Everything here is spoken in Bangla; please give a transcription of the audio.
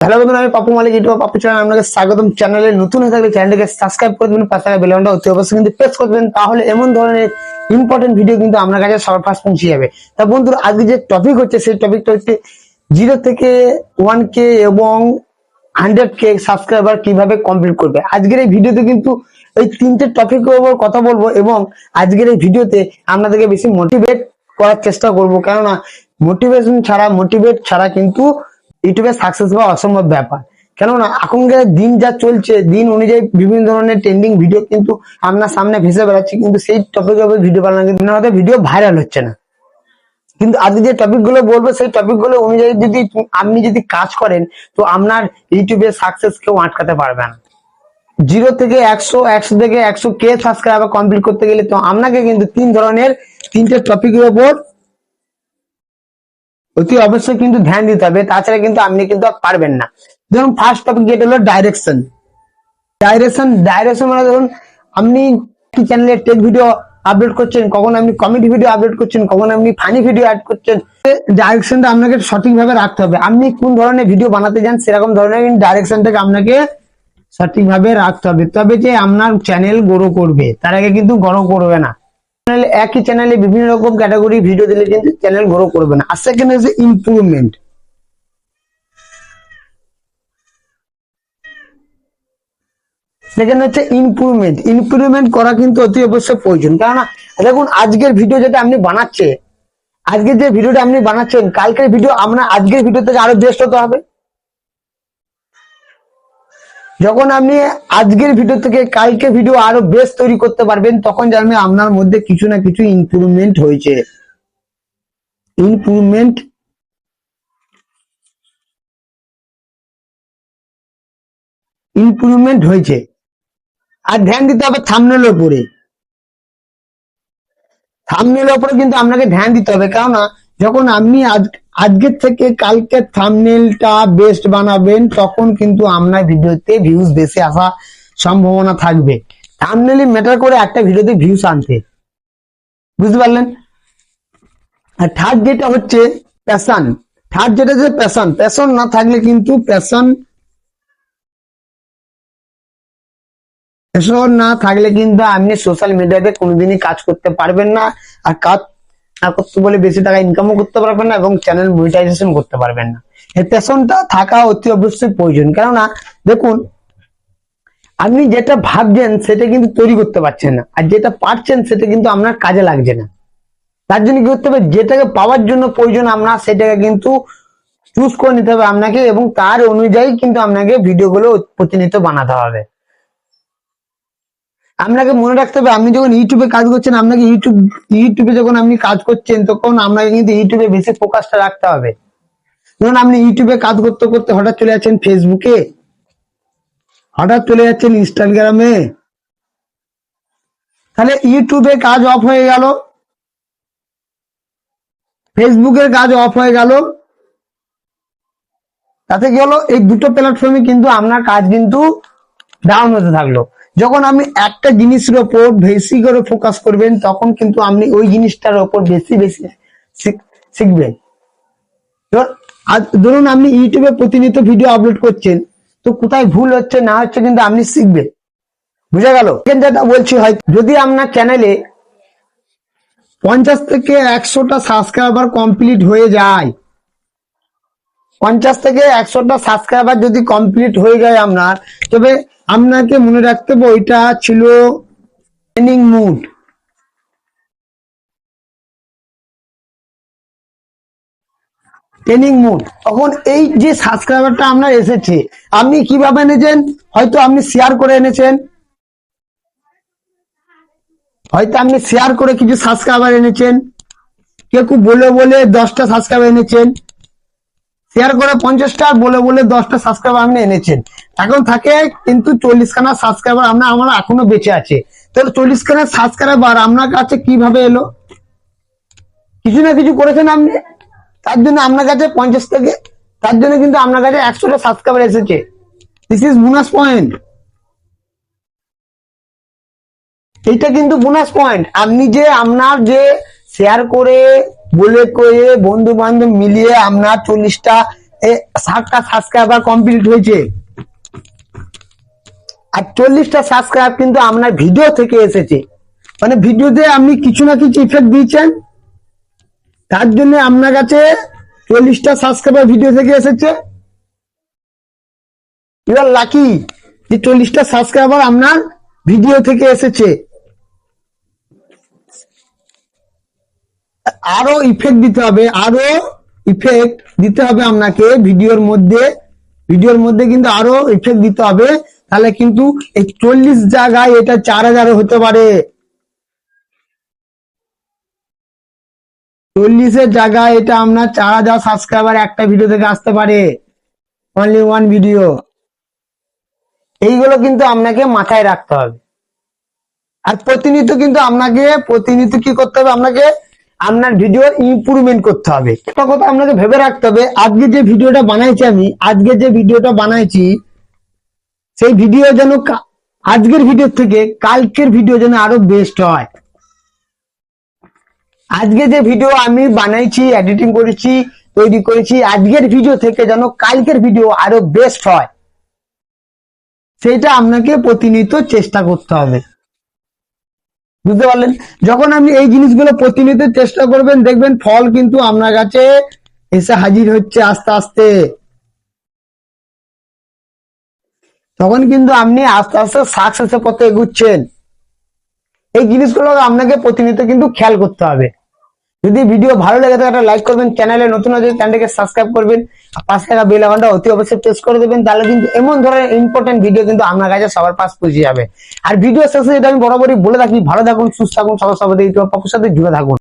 হ্যালো বন্ধুরা, আমি পাপু মালিক, ইউটিউব পাপু চ্যানেল আপনাকে স্বাগতম। চ্যানেলে নতুন হয়ে থাকলে চ্যানেলটিকে সাবস্ক্রাইব করে দেবেন, পাশে বেল আইকনটা অতি অবশ্যই কিন্তু প্রেস করে দেবেন, তাহলে এমন ধরনের ইম্পর্টেন্ট ভিডিও কিন্তু আপনার কাছে সবার ফার্স্ট পৌঁছে যাবে। তা বন্ধুরা, আজকে যে টপিক হচ্ছে সেই টপিকটা হচ্ছে 0 থেকে 1K এবং 100K সাবস্ক্রাইবার কিভাবে কমপ্লিট করবে। আজকের এই ভিডিওতে কিন্তু এই তিনটে টপিকের উপর কথা বলবো এবং আজকের এই ভিডিওতে আপনাদেরকে বেশি মোটিভেট করার চেষ্টা করব, কেননা মোটিভেট ছাড়া কিন্তু ইউটিউবে সাকসেস হওয়া অসম্ভব ব্যাপার। কেননা এখনকার দিন যা চলছে, দিন অনুযায়ী বিভিন্ন ধরনের ট্রেন্ডিং ভিডিও কিন্তু আপনার সামনে ভেসে বেড়াচ্ছে, কিন্তু সেই টপিকের উপর ভিডিও বানানো কিন্তু ভিডিও ভাইরাল হচ্ছে না। কিন্তু আজকে যে টপিক গুলো বলবো সেই টপিক গুলো অনুযায়ী যদি আপনি যদি কাজ করেন, তো আপনার ইউটিউবে সাকসেস কেউ আটকাতে পারবে না। 0 থেকে 100, 100 থেকে 100K সাবস্ক্রাইবার কমপ্লিট করতে গেলে তো আপনাকে কিন্তু তিনটে টপিকের উপর অতি অবশ্যই কিন্তু ধ্যান দিতে হবে, তাছাড়া কিন্তু আপনি কিন্তু পারবেন না। ধরুন ফার্স্ট টপিক যেটা হলো ডাইরেকশন। মানে ধরুন আপনি কি চ্যানেলে টেক ভিডিও আপলোড করছেন, কখন আপনি কমেডি ভিডিও আপলোড করছেন, কখন আপনি ফানি ভিডিও অ্যাড করছেন, ডাইরেকশনটা আপনাকে সঠিকভাবে রাখতে হবে। আপনি কোন ধরনের ভিডিও বানাতে চান সেরকম ধরনের ডাইরেকশনটাকে আপনাকে সঠিকভাবে রাখতে হবে, তবে যে আপনার চ্যানেল গ্রো করবে, তার আগে কিন্তু গ্রো করবে না। একই চ্যানেলে বিভিন্ন রকম ক্যাটাগরি ভিডিও দিলে কিন্তু চ্যানেল গ্রো করবে না। আর সেকেন্ড হচ্ছে ইমপ্রুভমেন্ট। ইমপ্রুভমেন্ট করা কিন্তু অতি অবশ্যই প্রয়োজন, কেননা দেখুন আজকের ভিডিও যেটা আপনি বানাচ্ছেন, আজকের যে ভিডিওটা আপনি বানাচ্ছেন, কালকের ভিডিও আপনার আজকের ভিডিও থেকে আরো বেস্ট হতে হবে। যখন আপনি আজকের ভিডিও থেকে কালকে ভিডিও আরো বেস্ট তৈরি করতে পারবেন, তখন জানবেন আপনার মধ্যে কিছু না কিছু ইমপ্রুভমেন্ট হয়েছে। ইমপ্রুভমেন্ট হয়েছে। আর ধ্যান দিতে হবে থাম্বনেলের উপরে। কিন্তু আপনাকে ধ্যান দিতে হবে, কেননা যখন আপনি আজকের থেকে কালকে থাম্বনেলটা বেস্ট বানাবেন, তখন কিন্তু আপনার ভিডিওতে ভিউজ বেশি আসা সম্ভাবনা থাকবে। থাম্বনেলই ম্যাটার করে একটা ভিডিওতে ভিউজ আনতে, বুঝতে পারলেন? আর থার্ড যেটা হচ্ছে প্যাশন। প্যাশন না থাকলে কিন্তু আপনি সোশ্যাল মিডিয়াতে কোনোদিনই কাজ করতে পারবেন না। আর কাজ করতে বলে বেশি টাকা ইনকামও করতে পারবেন না এবং চ্যানেল মনিটাইজেশন করতে পারবেন না। এই প্যাশনটা থাকা অতি অবশ্যই প্রয়োজন, কেননা দেখুন আপনি যেটা ভাবছেন সেটা কিন্তু তৈরি করতে পারছেন না, আর যেটা পারছেন সেটা কিন্তু আপনার কাজে লাগছে না। তার জন্য কি করতে হবে, যেটাকে পাওয়ার জন্য প্রয়োজন আপনার, সেটাকে কিন্তু চুজ করে নিতে হবে আপনাকে, এবং তার অনুযায়ী কিন্তু আপনাকে ভিডিওগুলো প্রতিনিয়ত বানাতে হবে। আপনাকে মনে রাখতে হবে, আপনি যখন ইউটিউবে কাজ করছেন, আপনাকে ইউটিউবে যখন আপনি কাজ করছেন, তখন আপনাকে কিন্তু ইউটিউবে বেশি ফোকাসটা রাখতে হবে। ধরুন আপনি ইউটিউবে কাজ করতে করতে হঠাৎ চলে যাচ্ছেন ফেসবুকে, হঠাৎ চলে যাচ্ছেন ইনস্টাগ্রামে, তাহলে ইউটিউবে কাজ অফ হয়ে গেল, ফেসবুকের কাজ অফ হয়ে গেল। তাতে কি হলো, এই দুটো প্ল্যাটফর্মে কিন্তু আপনার কাজ কিন্তু ডাউন হতে থাকলো। যখন আপনি একটা জিনিসের ওপর বেশি করে ফোকাস করবেন, তখন কিন্তু আপনি ওই জিনিসটার ওপর বেশি বেশি শিখবেন। ধরুন আপনি ইউটিউবে প্রতিনিয়ত ভিডিও আপলোড করছেন, তো কোথায় ভুল হচ্ছে না হচ্ছে কিন্তু আপনি শিখবেন। বুঝা গেল? যেটা বলছি, হয় যদি আপনার চ্যানেলে 50 থেকে 100টা সাবস্ক্রাইবার কমপ্লিট হয়ে যায়, 50 থেকে 100টা সাবস্ক্রাইবার যদি কমপ্লিট হয়ে যায় আপনার, তবে আপনাকে মনে রাখতে হবে ওইটা ছিল ট্রেনিং মুড। তখন এই যে সাবস্ক্রাইবারটা আপনার এসেছে, আপনি কিভাবে এনেছেন? হয়তো আপনি শেয়ার করে এনেছেন, কিছু সাবস্ক্রাইবার এনেছেন, কেউ বলে বলে 10টা সাবস্ক্রাইবার এনেছেন, শেয়ার করে 50টা, বলে বলে 10টা সাবস্ক্রাইবার আপনি এনেছেন। এখন থাকে কিন্তু 40খানা সাবস্ক্রাইবার আমার এখনো বেঁচে আছে। তাহলে 40খানা সাবস্ক্রাইবার আপনার কাছে কিভাবে এলো? কিছু না কিছু করেছেন আপনি, তার জন্য আপনার কাছে 50 থেকে, তার জন্য কিন্তু আপনার কাছে 100টা সাবস্ক্রাইবার এসেছে। This is bonus point. এটা কিন্তু বোনাস পয়েন্ট। আপনি যে আপনার শেয়ার করে বলে বন্ধু বান্ধব মিলিয়ে আপনার 40টা 60টা সাবস্ক্রাইবার কমপ্লিট হয়েছে, আর 40টা সাবস্ক্রাইব কিন্তু আপনার ভিডিও থেকে এসেছে। মানে ভিডিওতে আপনি কিছু না কিছু ইফেক্ট দিয়েছেন, তার জন্য আপনার কাছে 40টা সাবস্ক্রাইবার ভিডিও থেকে এসেছে। ইউ আর লাকি যে 40টা সাবস্ক্রাইবার আপনার ভিডিও থেকে এসেছে। আরো ইফেক্ট দিতে হবে, আরো ইফেক্ট দিতে হবে আপনাকে ভিডিওর মধ্যে কিন্তু আরো ইফেক্ট দিতে হবে, তাহলে কিন্তু এই 40 জায়গায় এটা 4000 হতে পারে। 40-এর জায়গায় এটা আপনার 4000 সাবস্ক্রাইবার একটা ভিডিও থেকে আসতে পারে, অনলি ওয়ান ভিডিও। এইগুলো কিন্তু আপনাকে মাথায় রাখতে হবে। আর প্রতিনিয়ত কিন্তু আপনাকে কি করতে হবে, আপনাকে আপনার ভিডিওর ইমপ্রুভমেন্ট করতে হবে। একটা কথা আপনাকে ভেবে রাখতে হবে, আজকে যে ভিডিওটা বানাইছি সেই ভিডিও যেন আজকের ভিডিও থেকে কালকের ভিডিও যেন আরো বেস্ট হয়। আজকে যে ভিডিও আমি বানাইছি, এডিটিং করেছি, তৈরি করেছি, আজকের ভিডিও থেকে যেন কালকের ভিডিও আরো বেস্ট হয়, সেটা আপনাকে প্রতিনিয়ত চেষ্টা করতে হবে। বুঝতে পারলেন? যখন আপনি এই জিনিসগুলো প্রতিনিয়ত চেষ্টা করবেন, দেখবেন ফল কিন্তু আপনার কাছে এসে হাজির হচ্ছে আস্তে আস্তে। তখন কিন্তু আপনি আস্তে আস্তে সাকসেসের পথে এগুচ্ছেন। এই জিনিসগুলো আপনাকে প্রতিনিয়ত কিন্তু খেয়াল করতে হবে। যদি ভিডিও ভালো লাগে থাকে একটা লাইক করবেন, চ্যানেলে নতুন হলে চ্যানেলকে সাবস্ক্রাইব করবেন, আর পাশে থাকা বেল আইকনটা অতি অবশ্যই প্রেস করে দেবেন, তাহলে কিন্তু এমন ধরনের ইম্পর্টেন্ট ভিডিও কিন্তু আপনার কাছে সবার পাশ পৌঁছে যাবে। আর ভিডিও শেষে যেটা আমি বরাবরই বলে থাকি, ভালো থাকুন, সুস্থ থাকুন, সবার সাথে জুড়ে থাকুন।